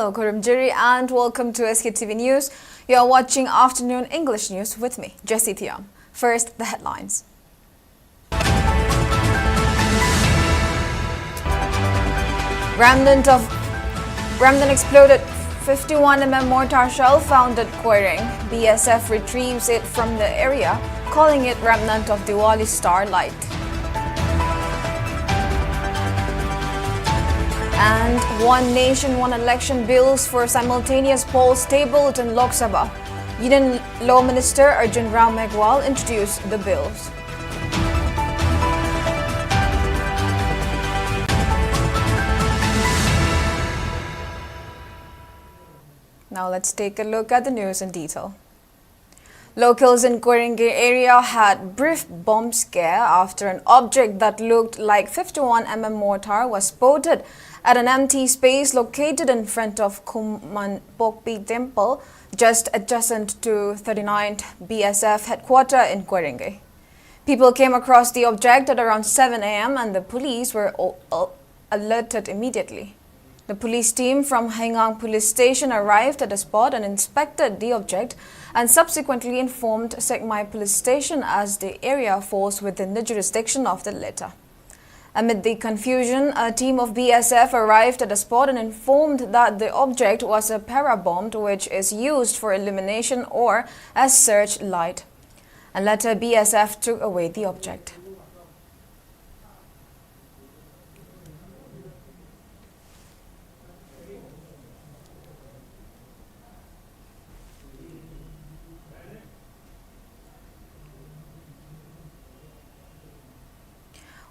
Imphal, Koirengei, and welcome to Sktv'S News. You are watching Afternoon English News with me, Jessie Thiam. First, the headlines. Remnant exploded 51mm mortar shell found at Koirengei. BSF retrieves it from the area, calling it remnant of Diwali starlight. And One Nation, One Election bills for simultaneous polls tabled in Lok Sabha. Union Law Minister Arjun Ram Meghwal introduced the bills. Now let's take a look at the news in detail. Locals in Koirengei area had brief bomb scare after an object that looked like 51mm mortar was spotted at an empty space located in front of Manipur temple, just adjacent to 39th BSF headquarters in Koirengei. People came across the object at around 7 a.m. and the police were alerted immediately. The police team from Hengang police station arrived at the spot and inspected the object and subsequently informed Sekmai police station as the area falls within the jurisdiction of the latter. Amid the confusion, a team of BSF arrived at the spot and informed that the object was a parabomb which is used for illumination or as search light. And later BSF took away the object.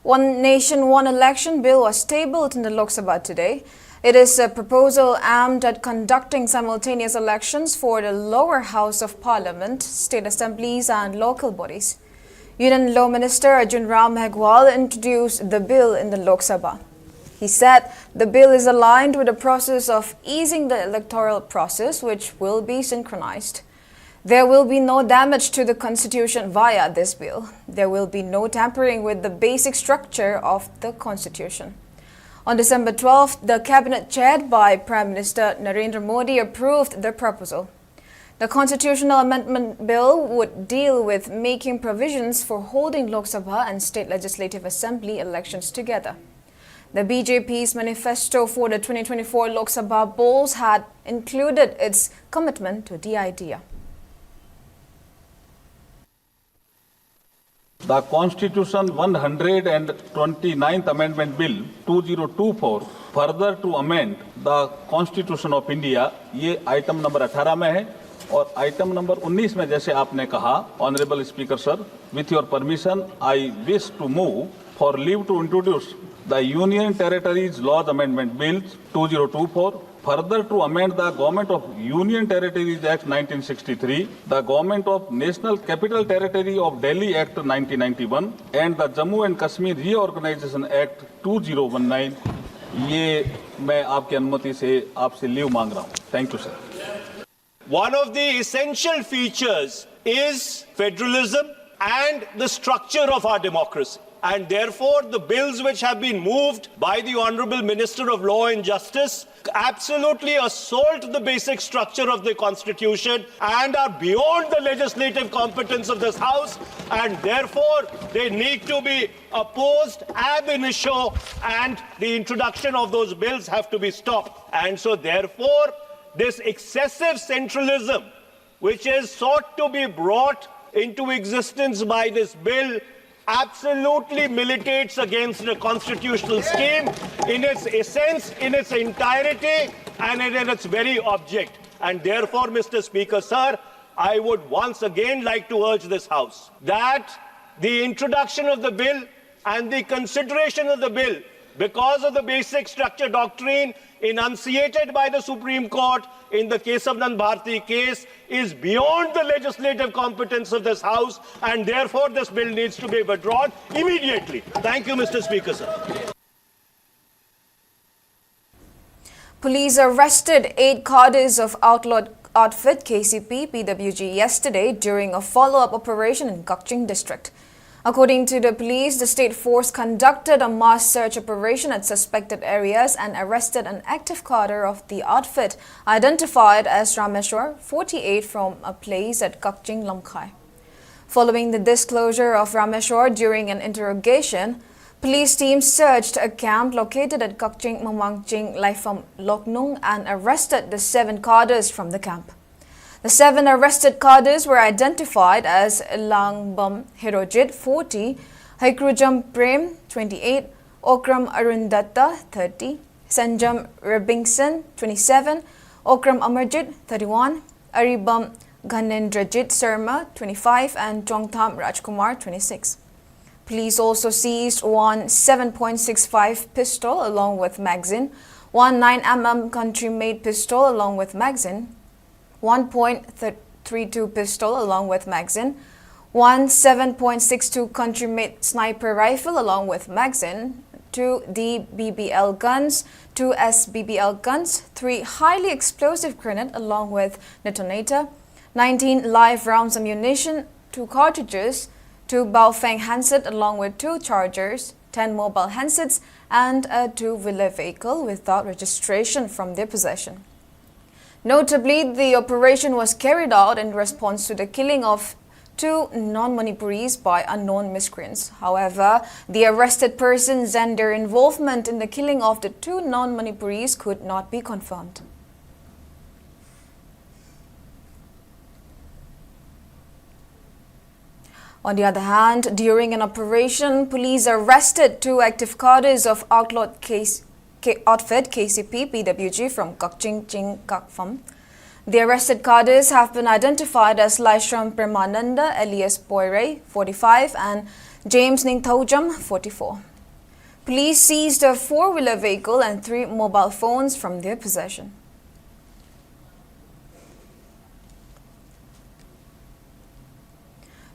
One Nation, One Election bill was tabled in the Lok Sabha today. It is a proposal aimed at conducting simultaneous elections for the lower house of parliament, state assemblies and local bodies. Union Law Minister Arjun Ram Meghwal introduced the bill in the Lok Sabha. He said the bill is aligned with the process of easing the electoral process, which will be synchronized. There will be no damage to the constitution via this bill. There will be no tampering with the basic structure of the constitution. On December 12th, the cabinet chaired by Prime Minister Narendra Modi approved the proposal. The constitutional amendment bill would deal with making provisions for holding Lok Sabha and State Legislative Assembly elections together. The BJP's manifesto for the 2024 Lok Sabha polls had included its commitment to the idea. The Constitution 129th Amendment Bill 2024 further to amend the Constitution of India, ये item number 18 में है और item number 19 में जैसे आपने कहा, Honorable Speaker Sir, with your permission, I wish to move for leave to introduce the Union Territories Laws Amendment Bill 2024, further to amend the Government of Union Territories Act 1963, the Government of National Capital Territory of Delhi Act 1991 and the Jammu and Kashmir Reorganization Act 2019. ये मैं आपकी अनुमति से आपसे leave मांग रहा हूँ. Thank you, sir. One of the essential features is federalism and the structure of our democracy. And therefore, the bills which have been moved by the Honorable Minister of Law and Justice absolutely assault the basic structure of the Constitution and are beyond the legislative competence of this House, and therefore they need to be opposed ab initio, and the introduction of those bills have to be stopped. And so therefore, this excessive centralism which is sought to be brought into existence by this bill absolutely militates against the constitutional scheme in its essence, in its entirety, and in its very object. And therefore, Mr. Speaker, sir, I would once again like to urge this House that the introduction of the bill and the consideration of the bill, because of the basic structure doctrine enunciated by the Supreme Court in the Kesavanand Bharti case, is beyond the legislative competence of this House, and therefore this bill needs to be withdrawn immediately. Thank you, Mr. Speaker, sir. Police arrested 8 cadres of outlawed outfit KCP PWG yesterday during a follow-up operation in Kakching district. According to the police, the state force conducted a mass search operation at suspected areas and arrested an active cadre of the outfit identified as Rameshwar, 48, from a place at Kakching, Lamkhai. Following the disclosure of Rameshwar during an interrogation, police teams searched a camp located at Kakching, Mamangching, Laifam, Loknung and arrested the 7 cadres from the camp. The 7 arrested cadres were identified as Langbam Hirojit, 40, Haikrujam Prem, 28, Okram Arundatta, 30, Sanjam Rebingson, 27, Okram Amarjit, 31, Aribam Ghanendrajit Sarma, 25, and Chongtham Rajkumar, 26. Police also seized one 7.65 pistol along with magazine, one 9mm country-made pistol along with magazine, 1.32 pistol along with magazine, one 7.62 country-made sniper rifle along with magazine, 2 DBBL guns, 2 SBBL guns, 3 highly explosive grenade along with detonator, 19 live rounds ammunition, 2 cartridges, 2 Baofeng handset along with 2 chargers, 10 mobile handsets, and a 2-wheeler vehicle without registration from their possession. Notably, the operation was carried out in response to the killing of 2 non-Manipuris by unknown miscreants. However, the arrested persons and their involvement in the killing of the 2 non-Manipuris could not be confirmed. On the other hand, during an operation, police arrested 2 active cadres of outlawed outfit KCP PWG from Kakching Ching Kakfam. The arrested cadres have been identified as Laishram Premananda alias Koirengei, 45, and James Ningthaujam, 44. Police seized a 4-wheeler vehicle and 3 mobile phones from their possession.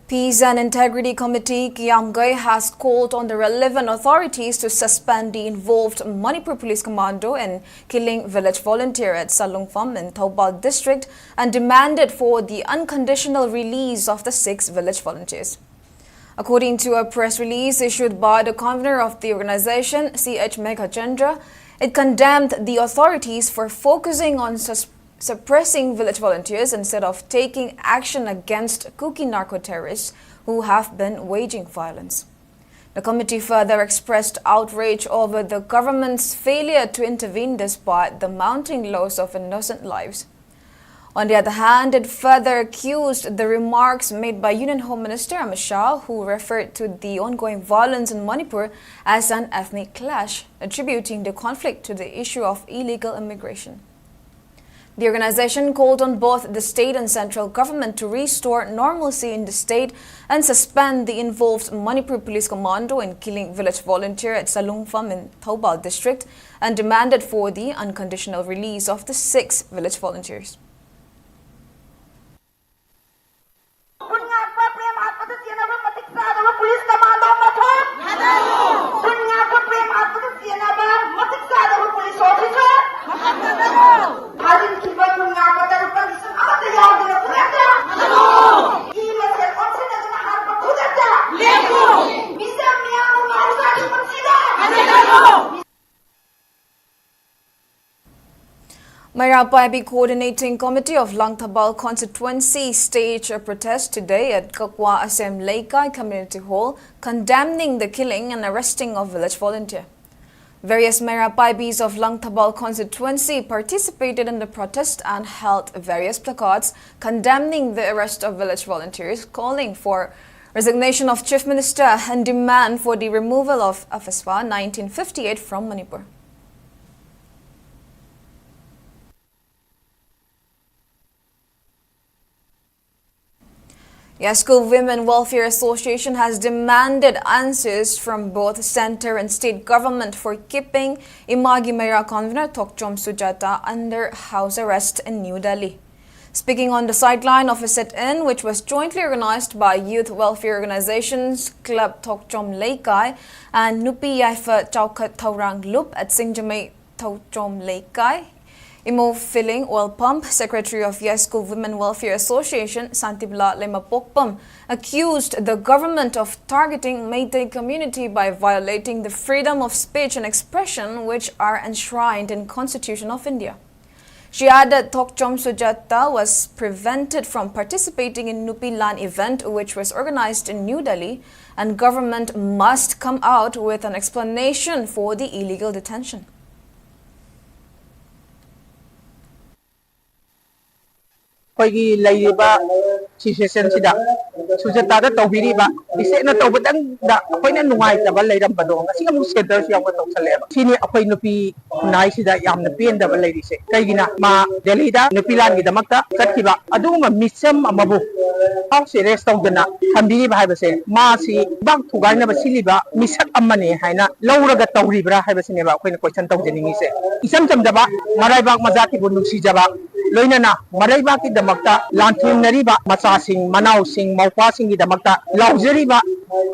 Peace and Integrity Committee Koirengei has called on the relevant authorities to suspend the involved Manipur Police Commando in killing village volunteer at Salungpham in Thoubal district and demanded for the unconditional release of the 6 village volunteers. According to a press release issued by the convener of the organization, C.H. Meghachandra, it condemned the authorities for focusing on suppressing village volunteers instead of taking action against Kuki narco-terrorists who have been waging violence. The committee further expressed outrage over the government's failure to intervene despite the mounting loss of innocent lives. On the other hand, it further accused the remarks made by Union Home Minister Amit Shah, who referred to the ongoing violence in Manipur as an ethnic clash, attributing the conflict to the issue of illegal immigration. The organization called on both the state and central government to restore normalcy in the state and suspend the involved Manipur Police Commando in killing village volunteer at Salungpham in Thoubal district and demanded for the unconditional release of the 6 village volunteers. Manipur Coordinating Committee of Langthabal Constituency staged a protest today at Kakwa Asem Laikai Community Hall condemning the killing and arresting of village volunteer. Various Manipurs of Langthabal constituency participated in the protest and held various placards condemning the arrest of village volunteers, calling for resignation of Chief Minister and demand for the removal of FSWA 1958 from Manipur. School Women Welfare Association has demanded answers from both center and state government for keeping Imagi Mera convener Tokchom Sujata under house arrest in New Delhi. Speaking on the sideline of a sit-in which was jointly organized by youth welfare organizations Club Tokchom Laikai and Nupi Yaifa Chaukat Taurang Lup at Singjamay Tokchom Laikai, Filling Oil Pump, Secretary of Yesco Women Welfare Association, Santibla Lemapokpam, accused the government of targeting Meitei community by violating the freedom of speech and expression which are enshrined in Constitution of India. She added Tokchom Sujata was prevented from participating in Nupilan event which was organized in New Delhi, and government must come out with an explanation for the illegal detention. Situation sida Sujata tawbiriba isena tawbadang da akoy na nuway tabal layram bado kasi nga mo center siya ko tawsaleba sini akoy nupi kunay sida yam na pien da balay dise kay gina ma delida nupilan gi damakta katkiba adu ma misam amabu aw si restaw gana hambiriba haibase ma si bang thugar na basiliba misak amane haina lawraga tawribra haibase neba akoy na question tawjeningi se isam chamdaba maray bang mazati bunung si jaba loinana maray baki damakta lanthim nariba masasing manawsing mawpasing gi damakta lawjeriba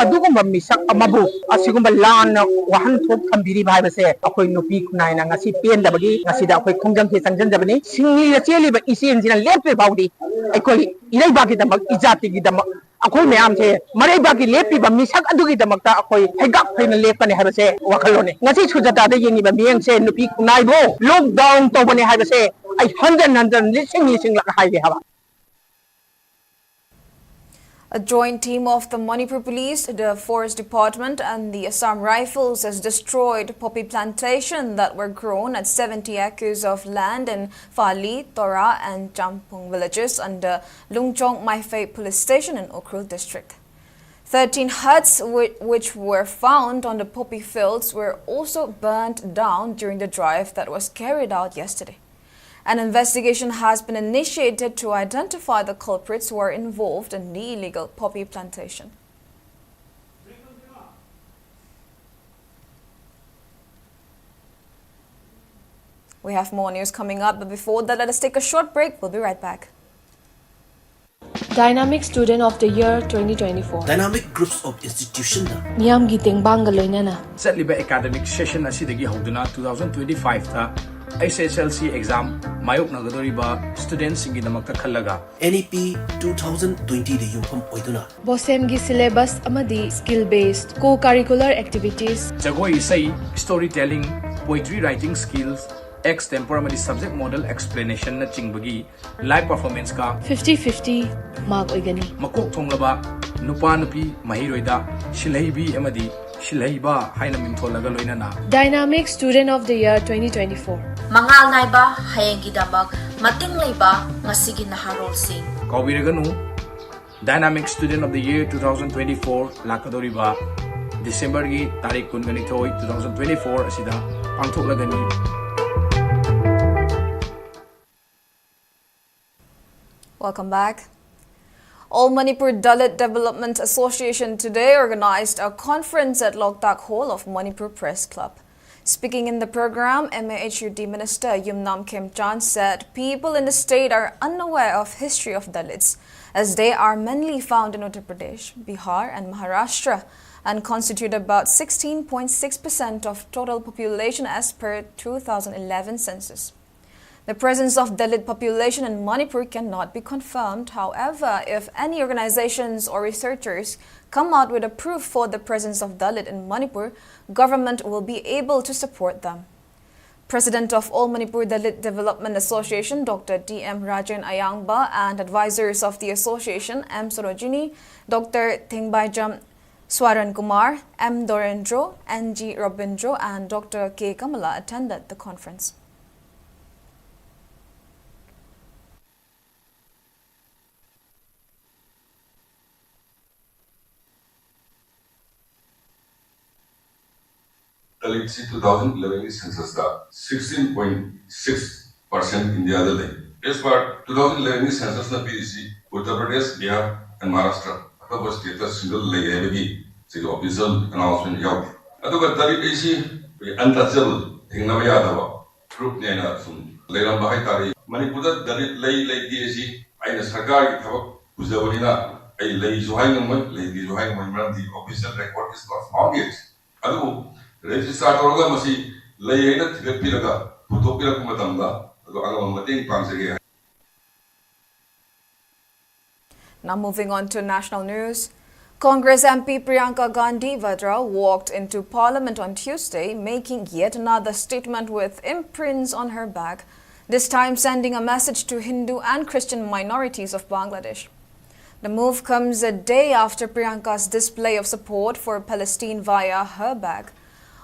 adugumba misak amabu asigumba lan wahan thok khambiriba haibase akoy nupi kunay na ngasi pen dabagi ngasi da akoy khongjang ke sangjan dabani singni cheliba isen jina lepe baudi akoy ilay baki damak ijati gi damak akoy mayam the maray baki lepi ba misak adugi damakta akoy hegak phaina lepani haibase wakhalone ngasi Sujata da yengi ba mieng se nupi kunay bo lockdown to bani haibase I hundred listing like a highway. A joint team of the Manipur Police, the Forest Department and the Assam Rifles has destroyed poppy plantation that were grown at 70 acres of land in Fali, Tora and Champung villages under Lungchong Maifei Police Station in Ukhrul district. 13 huts which were found on the poppy fields were also burnt down during the drive that was carried out yesterday. An investigation has been initiated to identify the culprits who are involved in the illegal poppy plantation. We have more news coming up, but before that, let us take a short break. We'll be right back. Dynamic Student of the Year 2024. Dynamic Groups of Institution Miyam giting banga loinana. Satliba academic session asidagi hauduna 2025 tha SSLC exam mayok nagadoriba students singi damakta khallaga NEP 2020 de yumpham oiduna Bosem gi syllabus amadi skill based co-curricular activities jagoi sai storytelling poetry writing skills extempore amadi subject model explanation na chingbagi live performance ka 50-50 mark oigani makok thonglaba nupa nupi mahiroida shilaibi amadi shilaiba haina mingtholaga loinana Dynamic Student of the Year 2024. Mangal naiba hayengi damak mating laiba ngasigi naharolsing. Kawiraganu Dynamic Student of the Year 2024 lakadoriba December gi tarik 19 2024 asida pangthoklagani. Welcome back. All Manipur Dalit Development Association today organized a conference at Loktak Hall of Manipur Press Club. Speaking in the program, MAHUD Minister Yumnam Khemchan said people in the state are unaware of history of Dalits, as they are mainly found in Uttar Pradesh, Bihar and Maharashtra and constitute about 16.6% of total population as per 2011 census. The presence of Dalit population in Manipur cannot be confirmed. However, if any organizations or researchers come out with a proof for the presence of Dalit in Manipur, government will be able to support them. President of All Manipur Dalit Development Association, Dr. D.M. Rajan Ayangba, and advisors of the association, M. Sorojini, Dr. Thingbajam Swaran Kumar, M. Dorendro, N.G. Robindro, and Dr. K. Kamala attended the conference. Dalit 2011 census da 16.6% India da day. As per 2011 census na PDC, Uttar Pradesh, Bihar and Maharashtra. Atau status single lay lagi segi official announcement yaw. Atau Dalit AC untouchable tingna baya dawa. Group ni na sun. Layang bahay tari. Manipur Dalit lay DAC ay na sarkar tabak uzawani na ay lay zuhay naman lay di zuhay naman the official record is not found yet. Atau register toroga masi layena tigapiraga putopira kumatanga Now moving on to national news. Congress MP Priyanka Gandhi Vadra walked into Parliament on Tuesday, making yet another statement with imprints on her bag, this time sending a message to Hindu and Christian minorities of Bangladesh. The move comes a day after Priyanka's display of support for Palestine via her bag.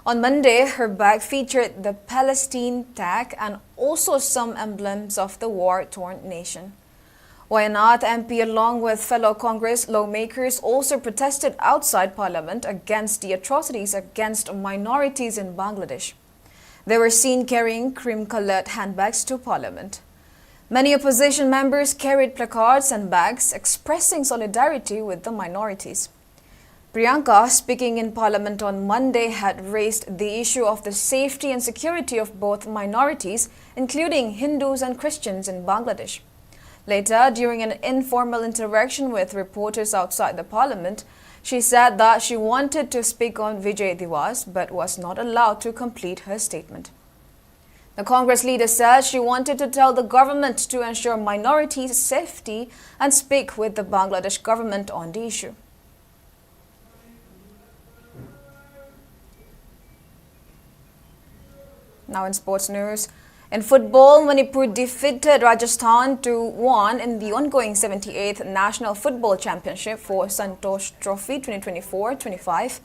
On Monday, her bag featured the Palestine tag and also some emblems of the war-torn nation. Wayanad MP along with fellow Congress lawmakers also protested outside Parliament against the atrocities against minorities in Bangladesh. They were seen carrying cream-colored handbags to Parliament. Many opposition members carried placards and bags expressing solidarity with the minorities. Priyanka, speaking in Parliament on Monday, had raised the issue of the safety and security of both minorities, including Hindus and Christians in Bangladesh. Later, during an informal interaction with reporters outside the Parliament, she said that she wanted to speak on Vijay Diwas but was not allowed to complete her statement. The Congress leader said she wanted to tell the government to ensure minorities' safety and speak with the Bangladesh government on the issue. Now in sports news. In football, Manipur defeated Rajasthan 2-1 in the ongoing 78th National Football Championship for Santosh Trophy 2024-25.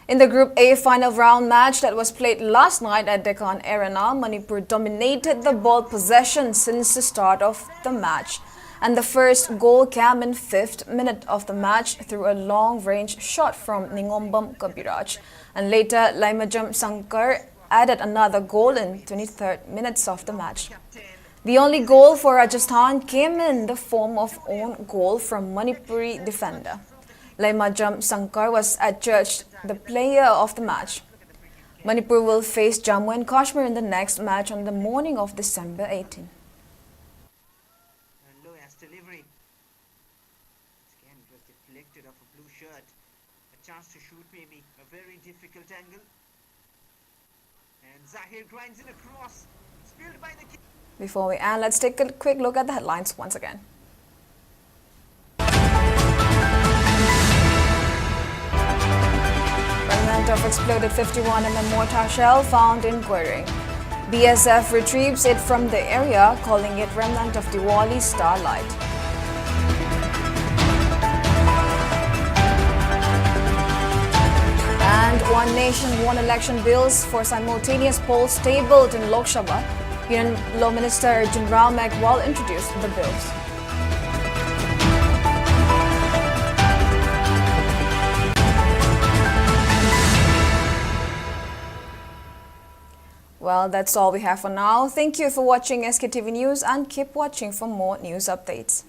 In the Group A final round match that was played last night at Deccan Arena, Manipur dominated the ball possession since the start of the match. And the first goal came in 5th minute of the match through a long-range shot from Ningombam Kabiraj. And later, Laimajam Sankar added another goal in 23rd minutes of the match. The only goal for Rajasthan came in the form of own goal from Manipuri defender. Laimajam Sankar was adjudged the player of the match. Manipur will face Jammu and Kashmir in the next match on the morning of December 18. Delivery. Again, it was deflected off a blue shirt. A chance to shoot maybe. A very difficult angle. And Zahir grinds it across. Spilled by the kick. Before we end, let's take a quick look at the headlines once again. Remnant of exploded 51mm mortar shell found in Koirengei. BSF retrieves it from the area, calling it remnant of Diwali starlight. And One Nation, One Election bills for simultaneous polls tabled in Lok Sabha. Union Law Minister Arjun Ram Meghwal introduced the bills. Well, that's all we have for now. Thank you for watching SKTV News and keep watching for more news updates.